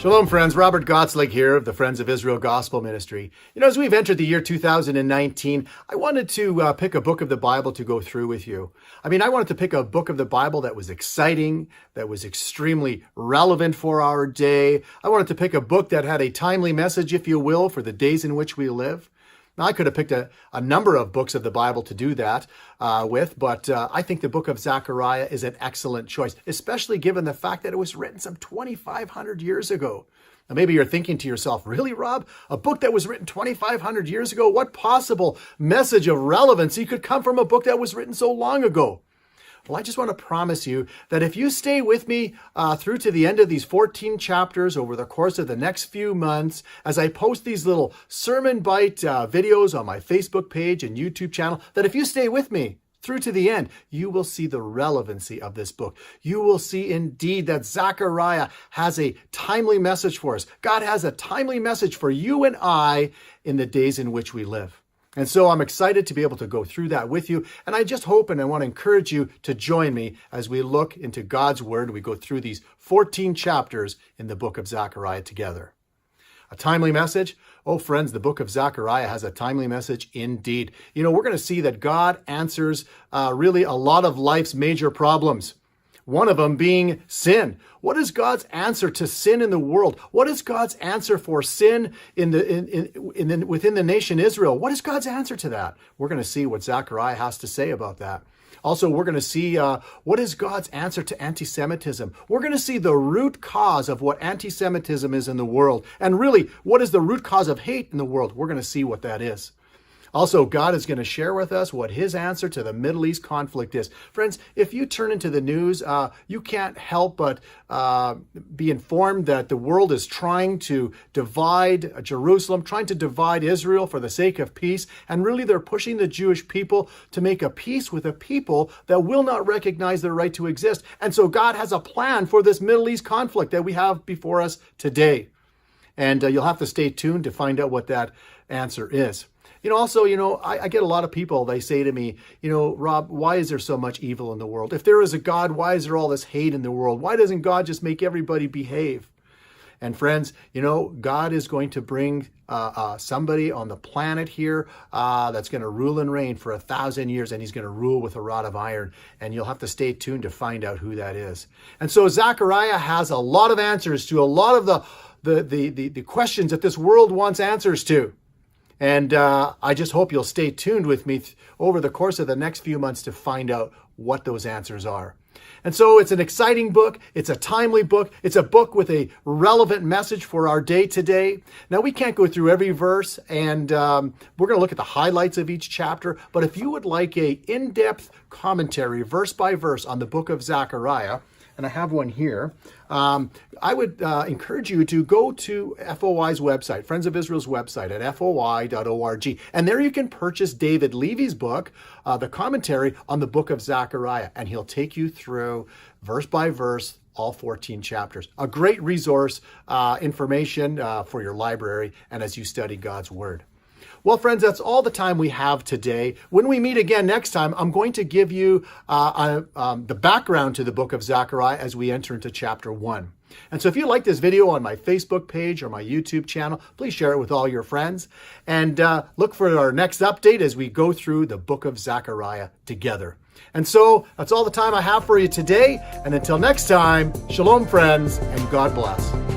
Shalom, friends. Robert Gottslig here of the Friends of Israel Gospel Ministry. As we've entered the year 2019, I wanted to pick a book of the Bible to go through with you. I wanted to pick a book of the Bible that was exciting, that was extremely relevant for our day. I wanted to pick a book that had a timely message, if you will, for the days in which we live. Now, I could have picked a number of books of the Bible to do that with, but I think the book of Zechariah is an excellent choice, especially given the fact that it was written some 2,500 years ago. Now, maybe you're thinking to yourself, really, Rob? A book that was written 2,500 years ago? What possible message of relevancy could come from a book that was written so long ago? Well, I just want to promise you that if you stay with me through to the end of these 14 chapters over the course of the next few months, as I post these little sermon bite videos on my Facebook page and YouTube channel, that if you stay with me through to the end, you will see the relevancy of this book. You will see indeed that Zechariah has a timely message for us. God has a timely message for you and I in the days in which we live. And so I'm excited to be able to go through that with you. And I just hope and I want to encourage you to join me as we look into God's Word. We go through these 14 chapters in the book of Zechariah together. A timely message? Oh, friends, the book of Zechariah has a timely message indeed. We're going to see that God answers really a lot of life's major problems. One of them being sin. What is God's answer to sin in the world? What is God's answer for sin within the nation Israel? What is God's answer to that? We're going to see what Zechariah has to say about that. Also, we're going to see what is God's answer to anti-Semitism. We're going to see the root cause of what anti-Semitism is in the world. And really, what is the root cause of hate in the world? We're going to see what that is. Also, God is going to share with us what his answer to the Middle East conflict is. Friends, if you turn into the news, you can't help but be informed that the world is trying to divide Jerusalem, trying to divide Israel for the sake of peace. And really, they're pushing the Jewish people to make a peace with a people that will not recognize their right to exist. And so God has a plan for this Middle East conflict that we have before us today. And you'll have to stay tuned to find out what that answer is. I get a lot of people, they say to me, Rob, why is there so much evil in the world? If there is a God, why is there all this hate in the world? Why doesn't God just make everybody behave? And friends, God is going to bring somebody on the planet here that's going to rule and reign for 1,000 years, and he's going to rule with a rod of iron. And you'll have to stay tuned to find out who that is. And so Zechariah has a lot of answers to a lot of the questions that this world wants answers to. And I just hope you'll stay tuned with me over the course of the next few months to find out what those answers are. And so it's an exciting book. It's a timely book. It's a book with a relevant message for our day today. Now, we can't go through every verse, and we're going to look at the highlights of each chapter. But if you would like a in-depth commentary, verse by verse, on the book of Zechariah, and I have one here, I would encourage you to go to FOI's website, Friends of Israel's website at foi.org. And there you can purchase David Levy's book, the commentary on the book of Zechariah. And he'll take you through verse by verse, all 14 chapters. A great resource, information for your library and as you study God's Word. Well, friends, that's all the time we have today. When we meet again next time, I'm going to give you the background to the book of Zechariah as we enter into chapter 1. And so if you like this video on my Facebook page or my YouTube channel, please share it with all your friends. And look for our next update as we go through the book of Zechariah together. And so that's all the time I have for you today. And until next time, shalom, friends, and God bless.